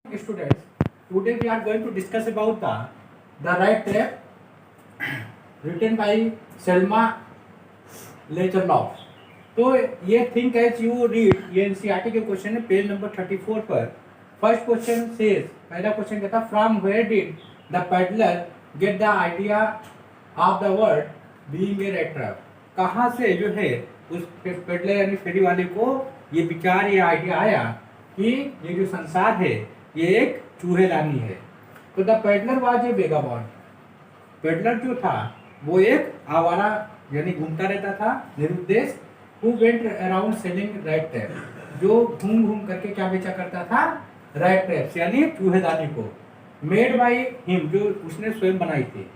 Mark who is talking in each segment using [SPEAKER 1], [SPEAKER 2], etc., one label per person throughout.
[SPEAKER 1] Students, today we are going to discuss about the right trap written by Selma Lagerlof. तो ये think as you read, ये NCERT के question है page number 34 पर. First question says, पहला question कहता from where did the peddler get the idea of the word being a rat trap. कहाँ से जो है उस पेडलर यानी फेरी वाले को ये विचार, ये आइडिया आया कि ये जो संसार है ये एक चूहेदानी है. तो the peddler was a vagabond. Peddler जो था वो एक आवारा यानी घूमता रहता था निरुद्देश. Who went around selling rat trap, जो घूम घूम करके क्या बेचा करता था, रैट ट्रैप्स यानी चूहेदानी को. मेड बाय हिम, जो उसने स्वयं बनाई थी.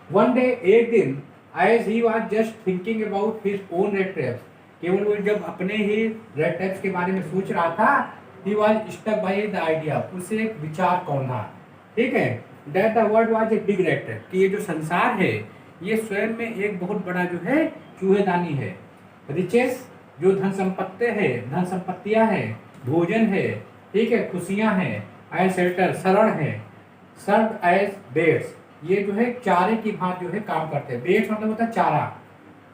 [SPEAKER 1] वन डे, एक दिन, as he was just thinking about his own rat traps, केवल वो जब अपने ही रैट ट्रैप्स के बारे में सोच रहा था, he was struck by the idea, उसे एक विचार कौंधा. ठीक है, that the world was a big rat trap, कि ये जो संसार है ये स्वयं में एक बहुत बड़ा जो है चूहेदानी है. रिचेस, जो धन संपत्ति है, धन संपत्तियां हैं, भोजन है, ठीक है, खुशियां हैं, एंड शेल्टर, शरण है, सर्व एज बेड्स, ये जो है चारे की भांत जो है काम करते हैं. बेड्स मतलब होता है चारा.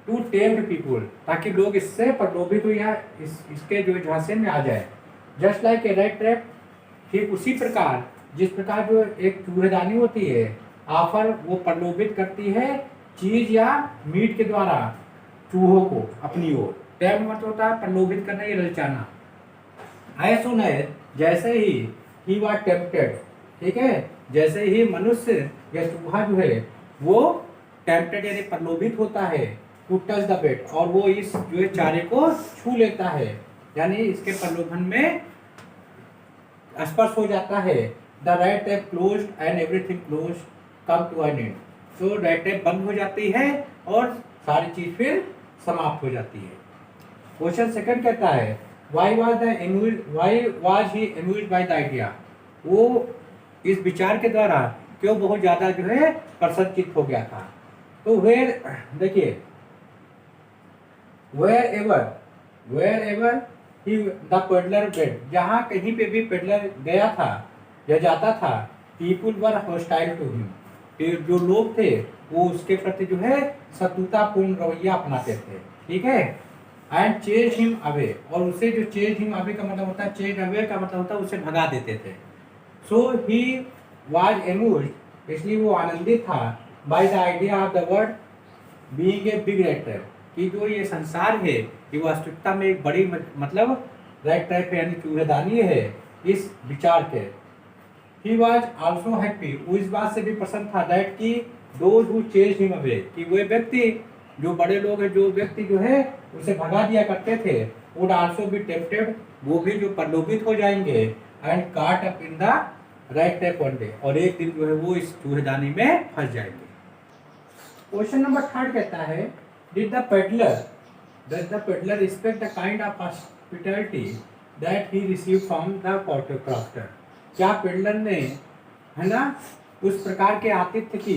[SPEAKER 1] टू टेम्प्ट पीपुल, ताकि लोग इससे प्रलोभित हो या इसके जो झांसे में आ जाए. Just like a rat trap, ठीक उसी प्रकार जिस प्रकार जो एक चूहेदानी होती है, ऑफर वो प्रलोभित करती है चीज या मीट के द्वारा चूहों को अपनी ओर. टैप मतलब होता है प्रलोभित करना या ललचाना. ऐसा सुना है जैसे ही वाज टेम्प्टेड, ठीक है, जैसे ही मनुष्य या चूहा जो है वो टेम्प्टेड यानी प्रलोभित होता है, टू टच द बेट, और वो इस जो है चारे को छू लेता है यानी इसके प्रलोभन में स्पर्श हो जाता है. The rat trap closed and everything closed come to an end, तो राइट टैप बंद हो जाती है और सारी चीज फिर समाप्त हो जाती है. क्वेश्चन सेकंड कहता है why was he amused by the idea, वो इस विचार के द्वारा क्यों बहुत ज्यादा जो है प्रसन्नचित्त हो गया था. तो वेयर, देखिए, wherever he the peddler went, जहाँ कहीं पे भी पेडलर गया था या जाता था, people were hostile to him, जो लोग थे वो उसके प्रति जो है शत्रुतापूर्ण रवैया अपनाते थे. ठीक है, एंड चेज हिम अवे, और उसे जो चेज हिम अवे का मतलब होता है, चेज अवे का मतलब होता है उसे भगा देते थे. सो ही वाज एम्यूज्ड, इसलिए वो आनंदित था, by the idea of the word being a big rate trap, कि जो ये संसार है ये वास्तविकता में एक बड़ी मतलब रेट ट्रैप यानी चूहेदानी है इस विचार के. ही वाज आल्सो हैप्पी, वो इस बात से भी प्रसन्न था, दैट कि those who chase him away, कि वो व्यक्ति, जो बड़े लोग हैं, जो व्यक्ति जो है उसे भगा दिया करते थे, वुड आल्सो बी टेम्प्टेड, वो भी जो प्रलोभित हो जाएंगे, एंड काट up in the rate trap one day, और एक दिन जो है वो इस चूहेदानी में फंस जाएंगे. क्वेश्चन नंबर थर्ड कहता है Did the peddler respect the kind of hospitality that he received from the crofter? क्या पेडलर ने, है ना, उस प्रकार के आतिथ्य की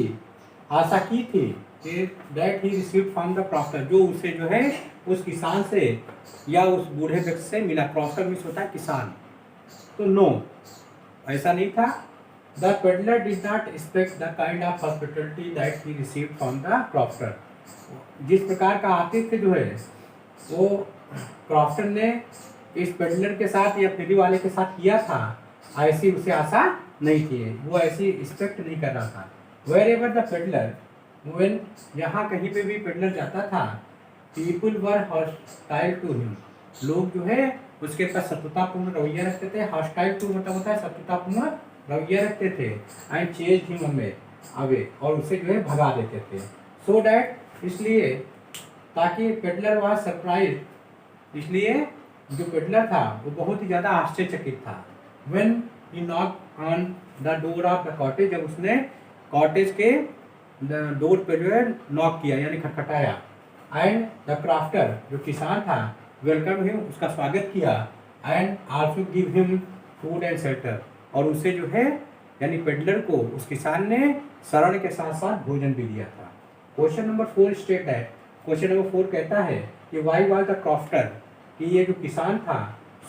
[SPEAKER 1] आशा की थी कि that he received from the crofter, जो उसे जो है उस किसान से या उस बूढ़े व्यक्ति से मिला. crofter मीन्स होता है किसान. तो नो, ऐसा नहीं था. The peddler did not expect the kind of hospitality that he received from the crofter. जिस प्रकार का आतिथ्य जो है वो क्रॉफ्टर ने इस पेडलर के साथ या फेरी वाले के साथ किया था, ऐसी उसे आशा नहीं थी, वो ऐसी एक्सपेक्ट नहीं कर रहा था. Wherever the peddler when, यहाँ कहीं पे भी पेडलर जाता था, people were hostile to him, लोग जो है उसके पास शत्रुतापूर्ण रवैया रखते थे. हॉस्टाइल टू मतलब होता है शत्रुतापूर्ण रवैया रखते थे. एंड चेज हिम अवे, और उसे जो है भगा देते थे. सो डैट, इसलिए, ताकि पेडलर वाज सरप्राइज, इसलिए जो पेडलर था वो बहुत ही ज़्यादा आश्चर्यचकित था. When he knock on the door of the cottage, जब उसने कॉटेज के डोर पे जो है नॉक किया यानी खटखटाया. एंड द क्राफ्टर, जो किसान था, वेलकम हिम, उसका स्वागत किया. And also give him food and shelter, और उसे जो है यानी पेडलर को उस किसान ने शरण के साथ साथ भोजन भी दिया था. क्वेश्चन नंबर 4 स्टेट है, क्वेश्चन नंबर 4 कहता है कि वाई वाज द क्रॉफ्टर, कि ये जो किसान था,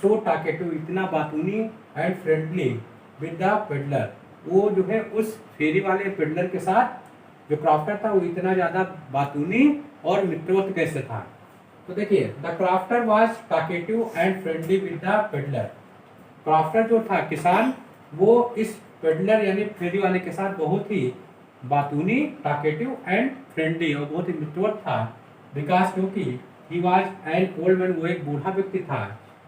[SPEAKER 1] सो टाकेटिव, इतना बातूनी and friendly, with the peddler, वो जो है उस फेरी वाले पेडलर के साथ जो क्राफ्टर था वो इतना ज़्यादा बातूनी और मित्रवत कैसे था। तो देखिए, the crafter was talkative and friendly with the peddler. Crafter जो था किसान, वो इस पेडलर यानी फेरी वाले के साथ बहुत ही बातूनी, टॉकेटिव एंड फ्रेंडली और बहुत ही मित्रवत था। बिकॉज क्योंकि he was an old man, वो एक बूढ़ा व्यक्ति था।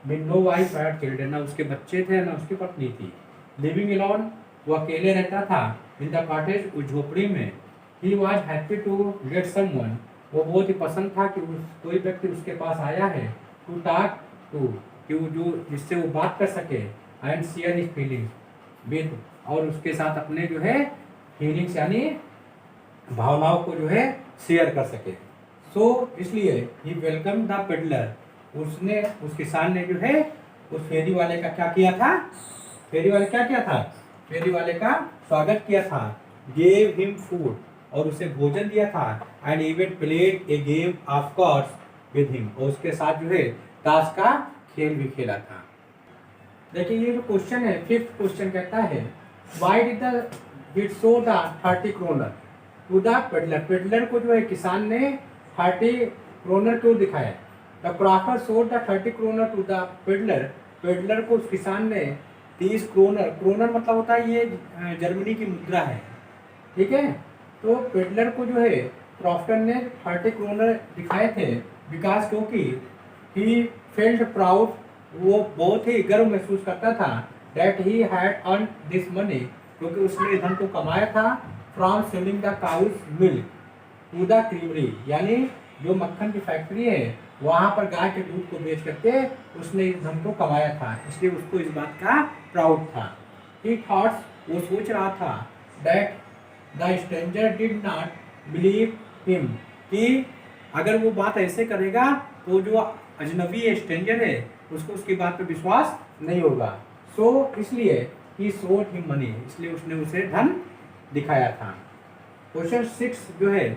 [SPEAKER 1] With no wife and children, ना उसके बच्चे थे ना उसकी पत्नी थी। लिविंग अलोन, वो अकेले रहता था। इन द कॉटेज, उस झोपड़ी में। He was happy to get someone, वो बहुत ही पसंद था कि कोई व्यक्ति उसके पास आया है। टू टॉक टू, कि वो जो जिससे वो बात कर सके। And share his feelings with, और उसके साथ अपने जो है फीलिंग्स यानी भावनाओं को जो है शेयर कर सके। सो इसलिए ही वेलकम द पेडलर, उसने उस किसान ने जो है उस फेरी वाले का क्या किया था, फेरी वाले क्या किया था, फेरी वाले का स्वागत किया था। गेव हिम फूड, और उसे भोजन दिया था। And even played a game of course with him, और उसके साथ जो है ताश का खेल भी खेला था। देखिए ये जो क्वेश्चन है, फिफ्थ क्वेश्चन कहता है व्हाई डिड द विट show the 30 kronor to the peddler. Peddler को जो है किसान ने 30 क्रोनर क्यों दिखाया। The crofter showed the 30 kronor to the peddler, peddler को उस किसान ने 30 क्रोनर, क्रोनर मतलब होता है ये जर्मनी की मुद्रा है, ठीक है। तो पेडलर को जो है क्राफ्टर ने 30 क्रोनर दिखाए थे। बिकॉज क्योंकि ही फेल्ट प्राउड, वो बहुत ही गर्व महसूस करता था। That he had earned this money, क्योंकि उसने धन को कमाया था। From selling the cow's milk to the creamery, यानी जो मक्खन की फैक्ट्री है वहाँ पर गाय के दूध को बेच करके उसने इस धन को कमाया था, इसलिए उसको इस बात का प्राउड था। ही थॉट्स, वो सोच रहा था। That the stranger did not believe him, कि अगर वो बात ऐसे करेगा तो जो अजनबी स्ट्रेंजर है उसको उसकी बात पे विश्वास नहीं होगा। सो इसलिए ही शोड हिम मनी, इसलिए उसने उसे धन दिखाया था। क्वेश्चन 6 जो है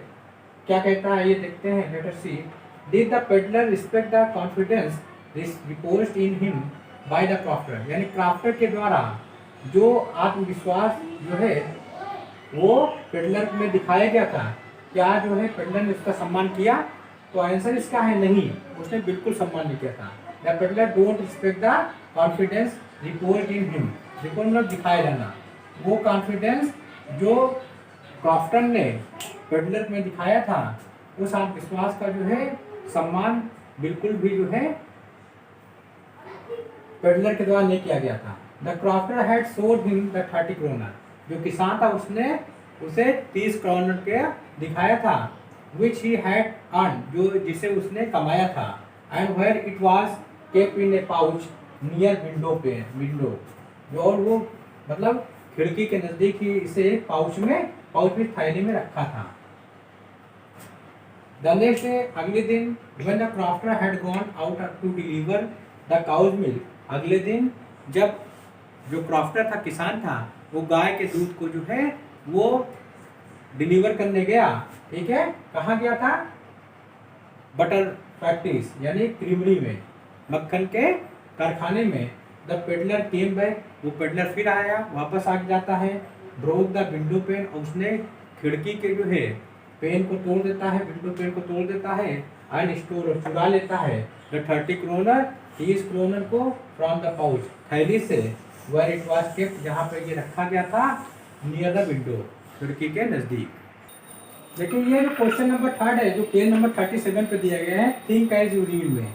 [SPEAKER 1] क्या कहता है ये देखते हैं, let us see. Did the peddler respect the confidence reposed in him by the crofter, यानी क्राफ्टर के द्वारा जो आत्मविश्वास जो है वो पेडलर में दिखाया गया था। क्या जो है पेडलर ने उसका सम्मान किया, तो आंसर इसका है नहीं, उसने बिल्कुल सम्मान नहीं किया था। The peddler don't respect the confidence report in him, report मतलब दिखाया जाना, वो कॉन्फिडेंस जो क्राफ्टर ने पेडलर में दिखाया था उस आत्मविश्वास का जो है सम्मान बिल्कुल भी जो है पेडलर के द्वारा नहीं किया गया था। The crofter had sold him the 30 kronor, जो किसान था उसने उसे 30 क्रोनर के दिखाया था। विच ही हैड अर्न, जो जिसे उसने कमाया था। And where it was kept in a pouch near window पे, विंडो जो, और वो मतलब खिड़की के नजदीक ही इसे पाउच में थैली में रखा था। द नेक्स्ट डे, अगले दिन, when the crafter had gone out to deliver the cow's milk, अगले दिन जब जो क्राफ्टर था किसान था वो गाय के दूध को जो है वो डिलीवर करने गया, ठीक है। कहाँ गया था, बटर फैक्ट्रीज यानी क्रीमरी में, मक्खन के कारखाने में। द पेडलर केम बैक, वो पेडलर फिर आया, वापस आ जाता है। ब्रोक द विंडो पेन, उसने खिड़की के जो है पेन को तोड़ देता है, विंडो पेन को तोड़ देता है। एंड स्टोर, चुरा लेता है द 30 क्रोनर, 30 क्रोनर को फ्रॉम द पाउच, थैली से। वेयर इट वाज केप्ट, जहाँ पे ये रखा गया था, नियर द विंडो, खिड़की के नज़दीक। लेकिन ये जो क्वेश्चन नंबर 3 है जो पेज नंबर 37 पे दिया गया है, थिंक एज यू रीड में।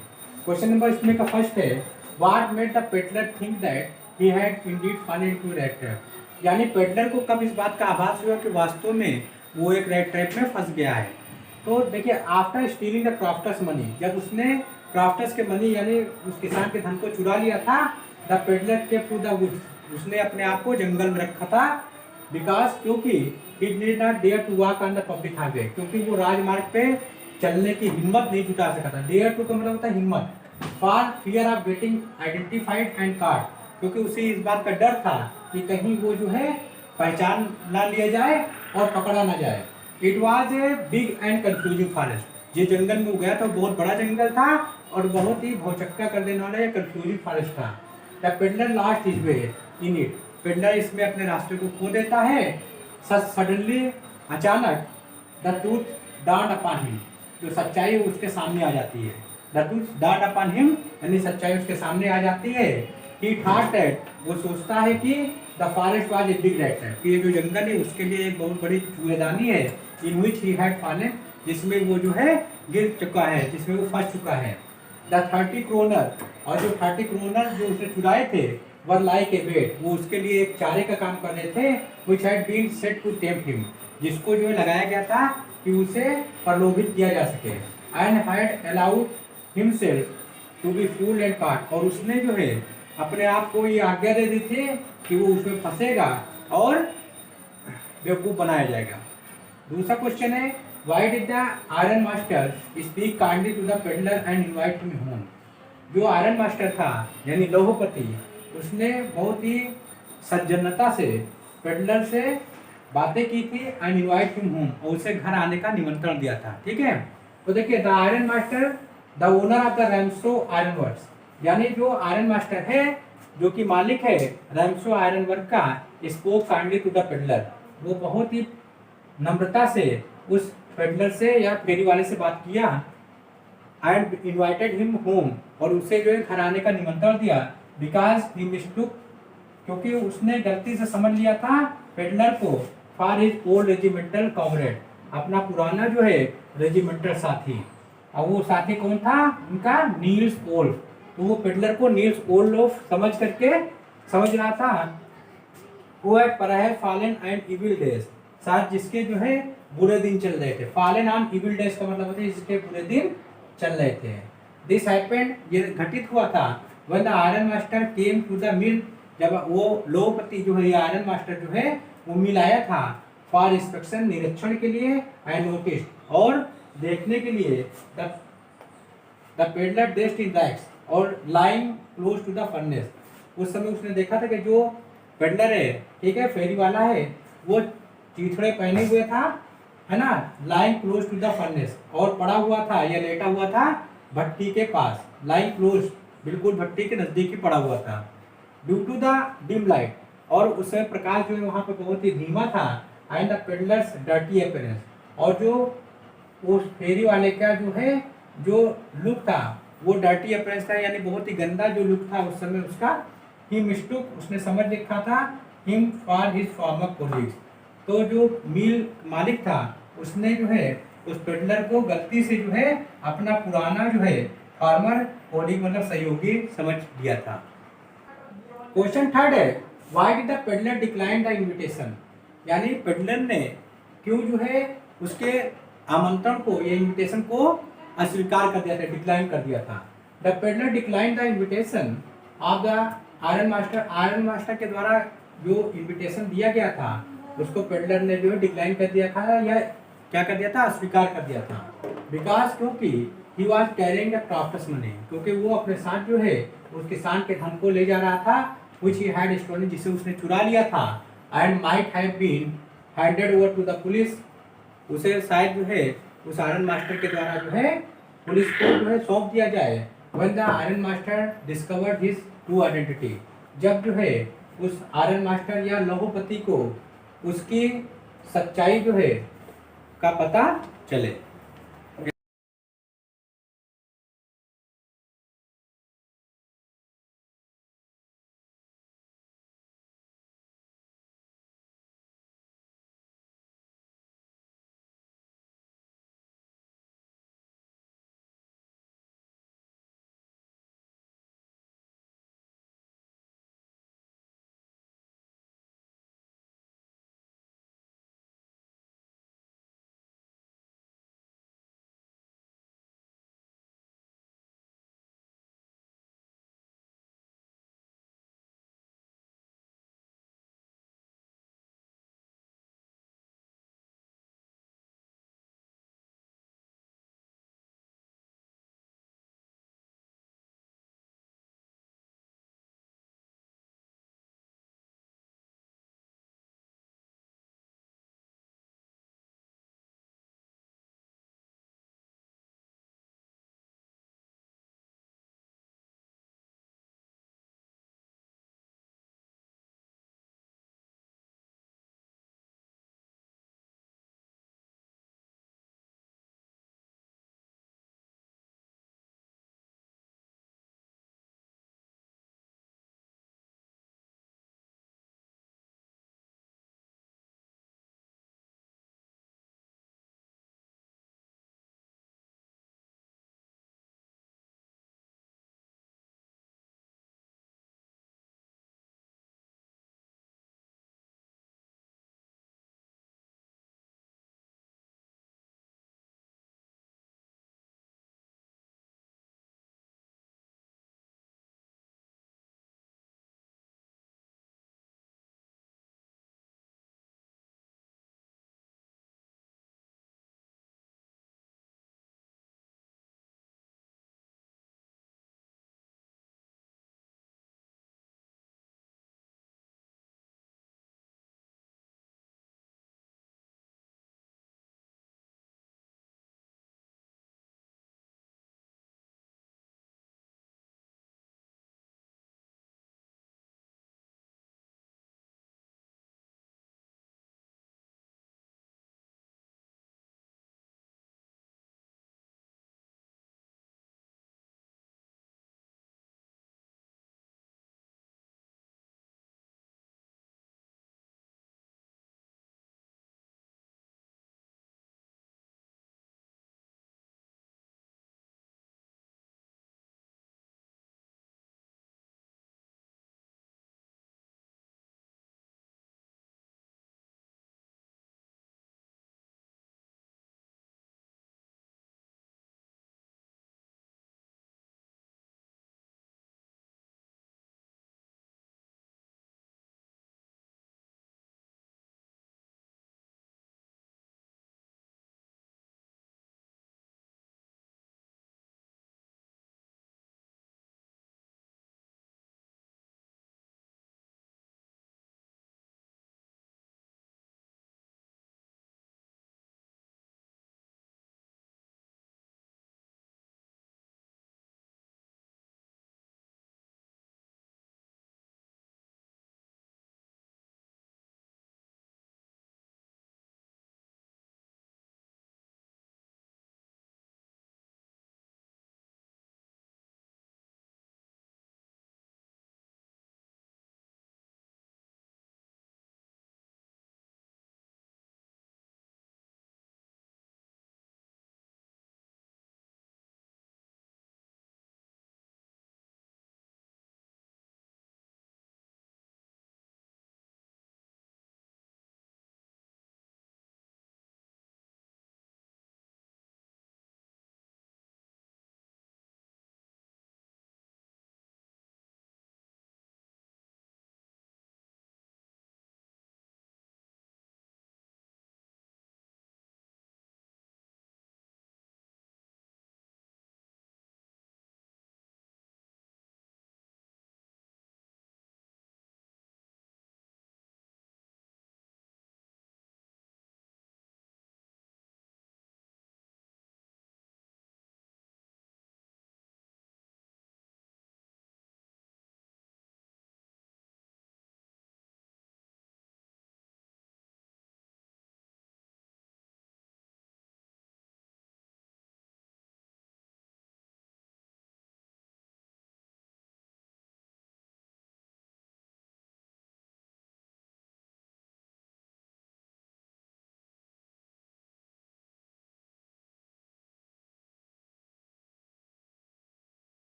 [SPEAKER 1] क्वेश्चन नंबर इसमें का फर्स्ट है, what made the peddler think that he had Indeed fallen into rat trap, यानी पेडलर को कब इस बात का आभास हुआ कि वास्तव में वो एक रैट ट्रैप में फंस गया है। तो देखिए, after stealing the crafters money, जब उसने क्राफ्टर्स के मनी यानी उस किसान के धन को चुरा लिया था, the peddler kept to the woods, उसने अपने आप को जंगल में रखा था। बिकॉज क्योंकि he did not dare to walk on the public highway, क्योंकि वो राजमार्ग पे चलने की हिम्मत नहीं जुटा सका था। डेयर टू का मतलब होता है हिम्मत। For fear of getting identified and card, क्योंकि उसे इस बात का डर था कि कहीं वो जो है पहचान ना लिया जाए और पकड़ा ना जाए। It was a big and confusing forest, ये जंगल में वो गया था बहुत बड़ा जंगल था और बहुत ही भौचक्का कर देने वाला कंफ्यूजिंग फॉरेस्ट था। The peddler lost his way in it, peddler इसमें अपने रास्ते को खो देता है। सडनली, अचानक, the truth down upon him, जो सच्चाई उसके सामने आ जाती है। The truth down upon him, यानी सच्चाई उसके सामने आ जाती है। ही थॉट दैट, वो सोचता है कि the forest was a big rat, कि ये जो जंगल है उसके लिए एक बहुत बड़ी कूड़ेदानी है। इन विच ही हैड फॉलन, जिसमें वो जो है गिर चुका है, जिसमें वो फंस चुका है। द 30 क्रोनर, और जो 30 क्रोनर जो उसने चुराए थे, वर लाइक ए बेट, वो उसके लिए एक चारे का काम कर रहे थे। Which had been set to tempt him, जिसको जो है लगाया गया था कि उसे प्रलोभित किया जा सके। And had allowed himself to be fooled and caught, और उसने जो है अपने आप को ये आज्ञा दे दी थी कि वो उसमें फंसेगा और बेवकूफ़ बनाया जाएगा। दूसरा क्वेश्चन है, why did the iron master speak kindly to the peddler and invite him home. जो आयरन मास्टर था यानी लोहपति, उसने बहुत ही सज्जनता से पेडलर से बातें की थी एंड इनवाइट हिम होम, और उसे घर आने का निमंत्रण दिया था। ठीक है, तो देखिए, the iron master the owner of the Ramsvik ironworks, यानी जो आयरन मास्टर है, जो कि मालिक है रैमसो आयरन वर्क का, spoke kindly to the peddler, वो बहुत ही नम्रता से उस पेडलर से या फेरी वाले से बात किया। एंड इन्वाइटेड हिम होम, और उसे जो है घर आने का निमंत्रण दिया। बिकॉज ही मिस्टूक, क्योंकि उसने गलती से समझ लिया था पेडलर को for his old regimental comrade, अपना पुराना जो है रेजिमेंटल साथी। और वो साथी कौन था उनका? नील्स ओल्फ। तो वो पेडलर को नील्स ओल्फ समझ रहा था। वो है perhaps fallen and evil days, साथ जिसके जो है बुरे दिन चल रहे थे। फॉलन एंड इविल डेज का मतलब होता है जिसके बुरे दिन चल रहे थे। दिस हैपेंड, ये घटित हुआ था when the iron master came to the mill, जब वो लोहपति जो है, आयरन मास्टर जो है वो मिल आया था फॉर इंस्पेक्शन, निरीक्षण के लिए, एंड नोटिस, और देखने के लिए, the peddler dressed in rags और lying close to the furnace. उस समय उसने देखा था कि जो पेडलर है, ठीक है, फेरी वाला है, वो चीथड़े पहने हुए था, है ना, lying close to the furnace, और पड़ा हुआ था या लेटा हुआ था भट्टी के पास। लाइंग क्लोज, बिल्कुल भट्टी के नजदीक ही पड़ा हुआ था। Due to the dim light, और उस समय प्रकाश जो है वहाँ पे बहुत ही धीमा था। And the peddlers dirty appearance, और जो उस फेरी वाले का जो है जो लुक था वो डर्टी अपीयरेंस था, यानी बहुत ही गंदा जो लुक था उस समय उसका। ही मिस्टूक, उसने समझ देखा था him for his farmer colleagues, तो जो मिल मालिक था उसने जो है उस पेडलर को गलती से जो है अपना पुराना जो है फार्मर कोलीग मतलब सहयोगी समझ लिया था। क्वेश्चन थर्ड है, why did the peddler decline the invitation, यानी पेडलर ने क्यों जो है उसके आमंत्रण को या इनविटेशन को अस्वीकार कर दिया था, डिक्लाइन कर दिया था। The peddler decline the invitation of the iron master, iron master के द्वारा जो इनविटेशन दिया गया था उसको पेडलर ने जो है डिक्लाइन कर दिया था, या क्या कर दिया था, अस्वीकार कर दिया था। बिकॉज, क्योंकि he was carrying the crafts money, क्योंकि वो अपने साथ जो है उस किसान के धन को ले जा रहा था, which he had stolen, जिसे उसने चुरा लिया था, and might have been handed over to the police, उसे शायद जो है उस आयरन मास्टर के द्वारा जो है पुलिस को जो है सौंप दिया जाए। when the iron master discovered his true identity, जब जो है उस आयरन मास्टर या लोहपति को उसकी सच्चाई जो है का पता चले।